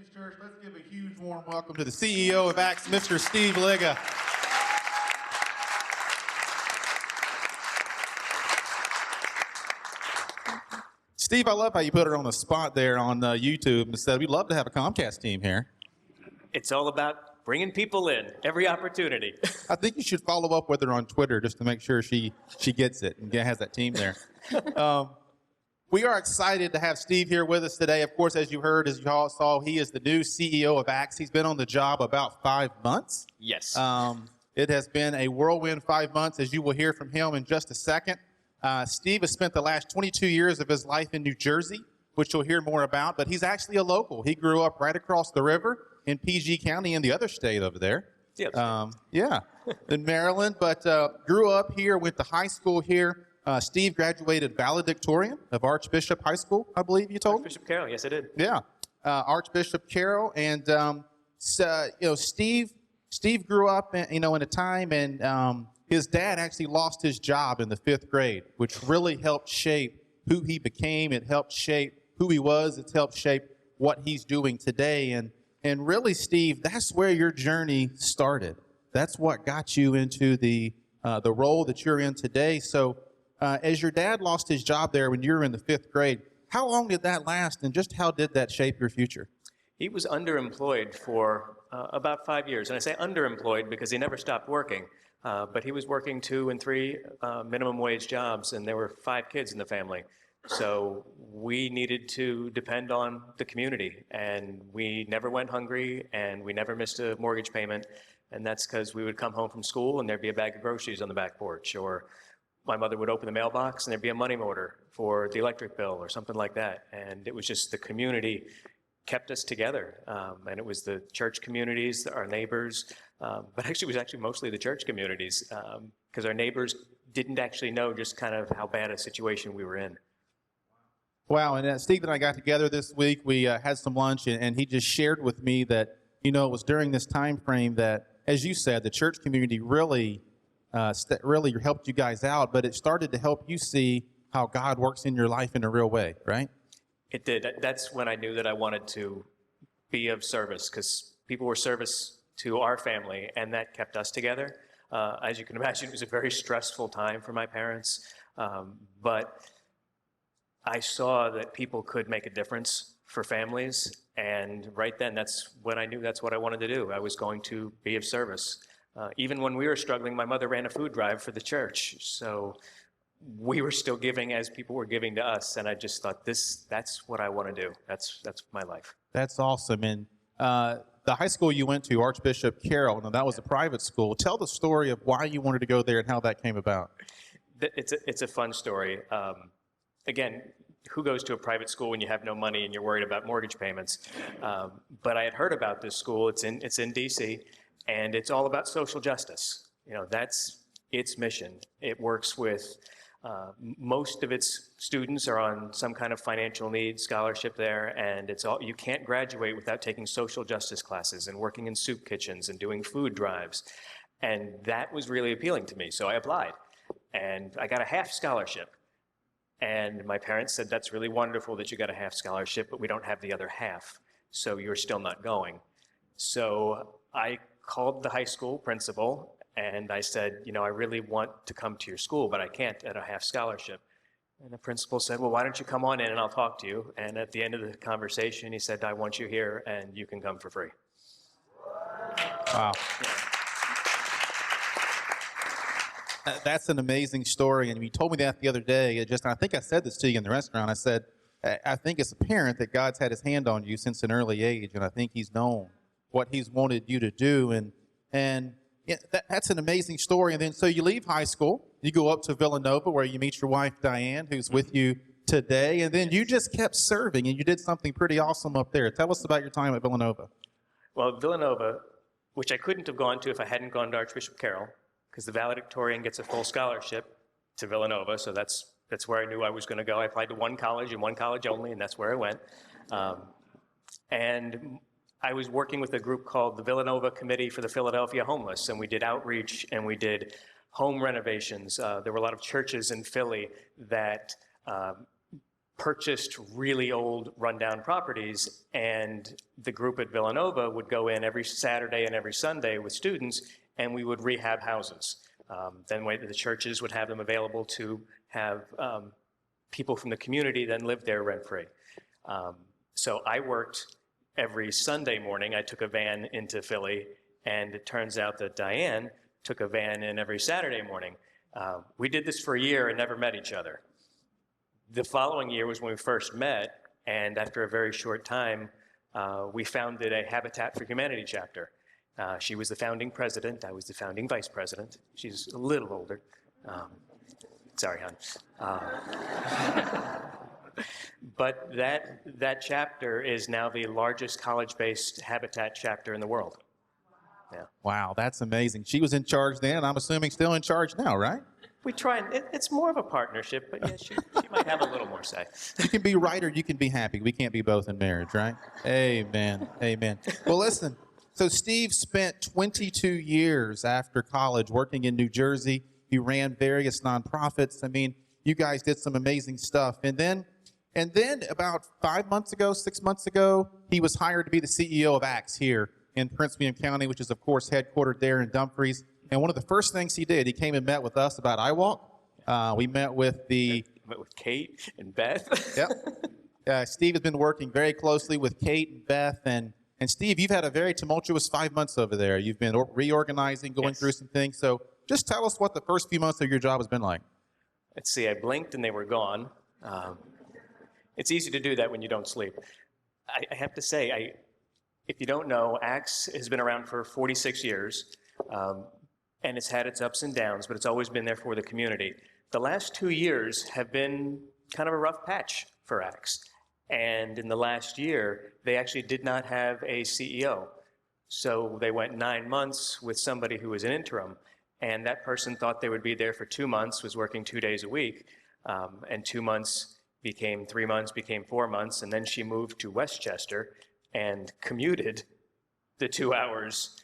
Baptist Church. Let's give a huge warm welcome to the CEO of ACTS, Mr. Steve Liga. Steve, I love how you put it on the spot there on YouTube and said we'd love to have a Comcast team here. It's all about bringing people in every opportunity. I think you should follow up with her on Twitter just to make sure she gets it and has that team there. We are excited to have Steve here with us today. Of course, as you heard, as you all saw, he is the new CEO of ACTS. He's been on the job about 5 months. Yes. It has been a whirlwind 5 months, as you will hear from him in just a second. Steve has spent the last 22 years of his life in New Jersey, which you'll hear more about, but he's actually a local. He grew up right across the river in PG County in the other state over there. In Maryland, but grew up here, went to high school here. Steve graduated valedictorian of Archbishop High School, I believe you told me? Archbishop Carroll, yes I did. Yeah, Archbishop Carroll. And, Steve grew up, in a time and his dad actually lost his job in the 5th grade, which really helped shape who he became. It helped shape who he was. It's helped shape what he's doing today. And really, Steve, that's where your journey started. That's what got you into the role that you're in today. So as your dad lost his job there when you were in the 5th grade, how long did that last, and just how did that shape your future? He was underemployed for about 5 years. And I say underemployed because he never stopped working. But he was working 2 and 3 minimum wage jobs, and there were 5 kids in the family. So we needed to depend on the community, and we never went hungry, and we never missed a mortgage payment. And that's because we would come home from school and there'd be a bag of groceries on the back porch, or my mother would open the mailbox and there'd be a money order for the electric bill or something like that. And it was just the community kept us together. And it was the church communities, our neighbors, but actually it was mostly the church communities, because our neighbors didn't actually know just kind of how bad a situation we were in. Wow, and Steve and I got together this week. We had some lunch, and he just shared with me that, it was during this time frame that, as you said, the church community really helped you guys out, but it started to help you see how God works in your life in a real way, right? It did. That's when I knew that I wanted to be of service, because people were service to our family, and that kept us together. As you can imagine, it was a very stressful time for my parents, but I saw that people could make a difference for families, and right then, that's when I knew that's what I wanted to do. I was going to be of service. Even when we were struggling, my mother ran a food drive for the church, so we were still giving as people were giving to us, and I just thought, that's what I want to do. That's my life. That's awesome. And the high school you went to, Archbishop Carroll, now that was a private school. Tell the story of why you wanted to go there and how that came about. It's a fun story. Again, who goes to a private school when you have no money and you're worried about mortgage payments? But I had heard about this school. It's in DC, and it's all about social justice. That's its mission. It works with most of its students are on some kind of financial need scholarship there, and you can't graduate without taking social justice classes and working in soup kitchens and doing food drives. And that was really appealing to me, so I applied. And I got a half scholarship. And my parents said, that's really wonderful that you got a half scholarship, but we don't have the other half, so you're still not going. So I called the high school principal, and I said, I really want to come to your school, but I can't at a half scholarship. And the principal said, well, why don't you come on in and I'll talk to you. And at the end of the conversation, he said, I want you here and you can come for free. Wow. Yeah. That's an amazing story. And you told me that the other day. I think I said this to you in the restaurant. I said, I think as a parent that God's had his hand on you since an early age. And I think he's known what he's wanted you to do. And yeah, that's an amazing story. And then so you leave high school, you go up to Villanova where you meet your wife, Diane, who's with you today. And then you just kept serving and you did something pretty awesome up there. Tell us about your time at Villanova. Well, Villanova, which I couldn't have gone to if I hadn't gone to Archbishop Carroll, because the valedictorian gets a full scholarship to Villanova. So that's where I knew I was going to go. I applied to one college and one college only, and that's where I went. And I was working with a group called the Villanova Committee for the Philadelphia Homeless, and we did outreach and we did home renovations. There were a lot of churches in Philly that purchased really old rundown properties, and the group at Villanova would go in every Saturday and every Sunday with students, and we would rehab houses. Then the churches would have them available to have people from the community then live there rent-free. So I worked every Sunday morning. I took a van into Philly, and it turns out that Diane took a van in every Saturday morning. We did this for a year and never met each other. The following year was when we first met, and after a very short time, we founded a Habitat for Humanity chapter. She was the founding president, I was the founding vice president. She's a little older. Sorry, hon. But that chapter is now the largest college-based Habitat chapter in the world. Yeah. Wow, that's amazing. She was in charge then, and I'm assuming still in charge now, right? We try, and it's more of a partnership, but yeah, she might have a little more say. You can be right or you can be happy. We can't be both in marriage, right? Amen. Amen. Well, listen, so Steve spent 22 years after college working in New Jersey. He ran various nonprofits. I mean, you guys did some amazing stuff. And then about 6 months ago, he was hired to be the CEO of Acts here in Prince William County, which is, of course, headquartered there in Dumfries. And one of the first things he did, he came and met with us about iWalk. We met with Kate and Beth. Yep. Steve has been working very closely with Kate and Beth. And Steve, you've had a very tumultuous 5 months over there. You've been reorganizing, going through some things. So just tell us what the first few months of your job has been like. Let's see, I blinked and they were gone. It's easy to do that when you don't sleep. I have to say, if you don't know, Acts has been around for 46 years. And it's had its ups and downs, but it's always been there for the community. The last 2 years have been kind of a rough patch for Acts. And in the last year, they actually did not have a CEO. So they went 9 months with somebody who was an interim. And that person thought they would be there for 2 months, was working 2 days a week. And 2 months became 3 months, became 4 months. And then she moved to Westchester and commuted the 2 hours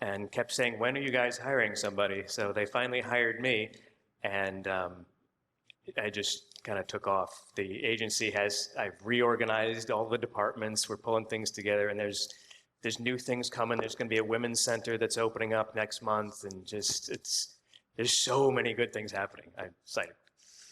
and kept saying, when are you guys hiring somebody? So they finally hired me, and I just kind of took off. The agency I've reorganized all the departments, we're pulling things together, and there's new things coming. There's gonna be a women's center that's opening up next month, and there's so many good things happening. I'm excited.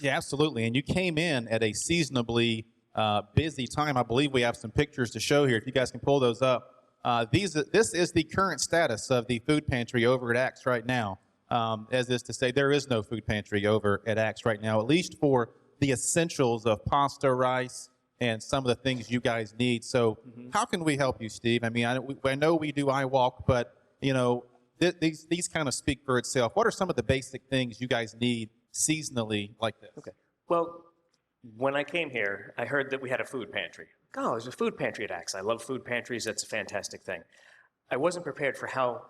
Yeah, absolutely. And you came in at a seasonably busy time. I believe we have some pictures to show here, if you guys can pull those up. This is the current status of the food pantry over at Acts right now. As is to say, there is no food pantry over at Acts right now, at least for the essentials of pasta, rice, and some of the things you guys need. So how can we help you, Steve? I mean, I know we do iWalk, but, you know, these kind of speak for itself. What are some of the basic things you guys need seasonally like this? Okay. Well, when I came here, I heard that we had a food pantry. Oh, there's a food pantry at Acts. I love food pantries. That's a fantastic thing. I wasn't prepared for how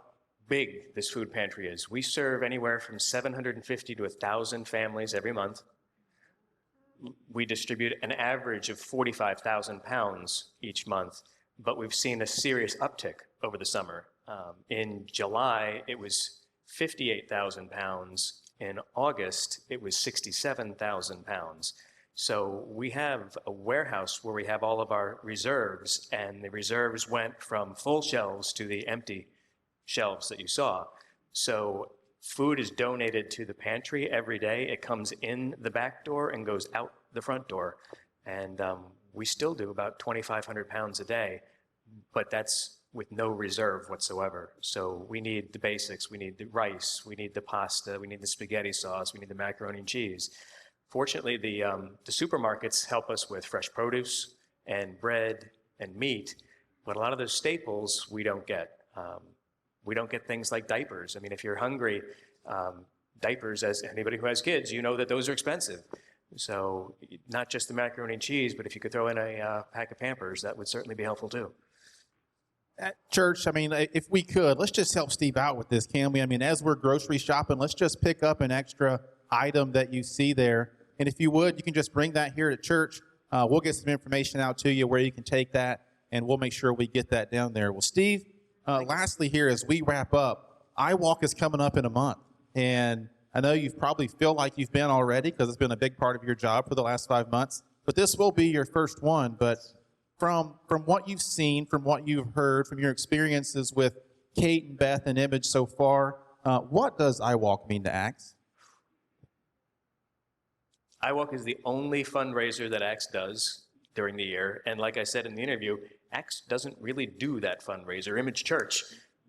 big this food pantry is. We serve anywhere from 750 to 1,000 families every month. We distribute an average of 45,000 pounds each month, but we've seen a serious uptick over the summer. In July, it was 58,000 pounds. In August, it was 67,000 pounds. So we have a warehouse where we have all of our reserves, and the reserves went from full shelves to the empty shelves that you saw. So food is donated to the pantry every day. It comes in the back door and goes out the front door. And we still do about 2,500 pounds a day, but that's with no reserve whatsoever. So we need the basics. We need the rice, we need the pasta, we need the spaghetti sauce, we need the macaroni and cheese. Fortunately, the supermarkets help us with fresh produce and bread and meat, but a lot of those staples we don't get. We don't get things like diapers. I mean, if you're hungry, diapers, as anybody who has kids, you know that those are expensive. So not just the macaroni and cheese, but if you could throw in a pack of Pampers, that would certainly be helpful too. At church, I mean, if we could, let's just help Steve out with this, can we? I mean, as we're grocery shopping, let's just pick up an extra item that you see there. And if you would, you can just bring that here to church. We'll get some information out to you where you can take that, and we'll make sure we get that down there. Well, Steve, lastly here, as we wrap up, iWalk is coming up in a month. And I know you probably feel like you've been already because it's been a big part of your job for the last 5 months. but this will be your first one. But from what you've seen, from what you've heard, from your experiences with Kate and Beth and Image so far, what does iWalk mean to Acts? iWalk is the only fundraiser that Acts does during the year. And like I said in the interview, Acts doesn't really do that fundraiser. Image Church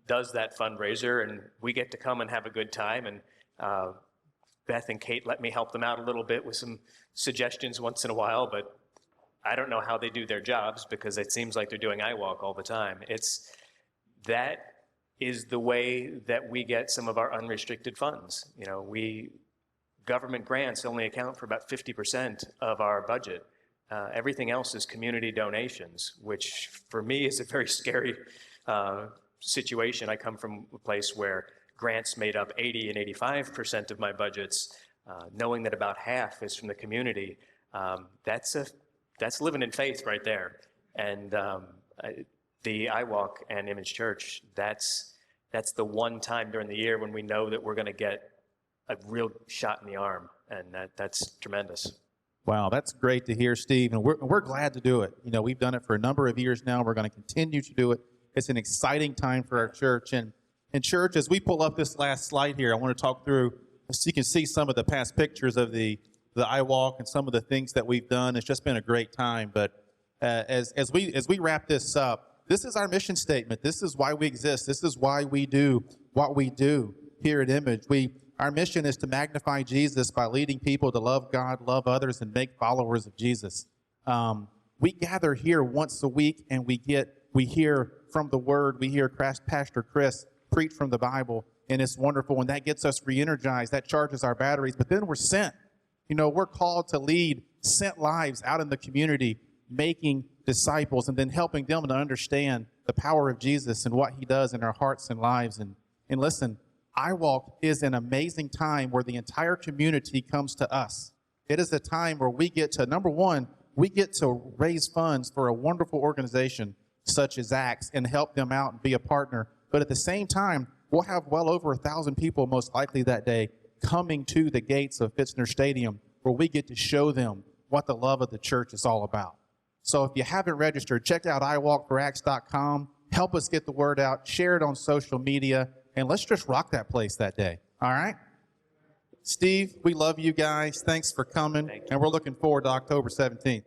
does that fundraiser, and we get to come and have a good time. And Beth and Kate let me help them out a little bit with some suggestions once in a while, but I don't know how they do their jobs because it seems like they're doing iWalk all the time. That is the way that we get some of our unrestricted funds. You know, government grants only account for about 50% of our budget. Everything else is community donations, which for me is a very scary situation. I come from a place where grants made up 80 and 85% of my budgets, knowing that about half is from the community. That's living in faith right there. And the iWalk and Image Church, that's the one time during the year when we know that we're going to get a real shot in the arm, and that's tremendous. Wow, that's great to hear, Steve, and we're glad to do it. You know, we've done it for a number of years now. We're going to continue to do it. It's an exciting time for our church. And in church, as we pull up this last slide here, I want to talk through, so you can see some of the past pictures of the iWalk and some of the things that we've done. It's just been a great time. But as we wrap this up, this is our mission statement. This is why we exist. This is why we do what we do here at Image. Our mission is to magnify Jesus by leading people to love God, love others, and make followers of Jesus. We gather here once a week, and we hear from the Word. We hear Pastor Chris preach from the Bible, and it's wonderful. And that gets us re-energized. That charges our batteries. But then we're sent. You know, we're called to lead sent lives out in the community, making disciples, and then helping them to understand the power of Jesus and what He does in our hearts and lives. And listen, iWalk is an amazing time where the entire community comes to us. It is a time where we get to, number one, we get to raise funds for a wonderful organization such as Acts and help them out and be a partner. But at the same time, we'll have well over 1,000 people most likely that day coming to the gates of Fitzner Stadium where we get to show them what the love of the church is all about. So if you haven't registered, check out iWalkforActs.com. Help us get the word out. Share it on social media. And let's just rock that place that day. All right? Steve, we love you guys. Thanks for coming. And we're looking forward to October 17th.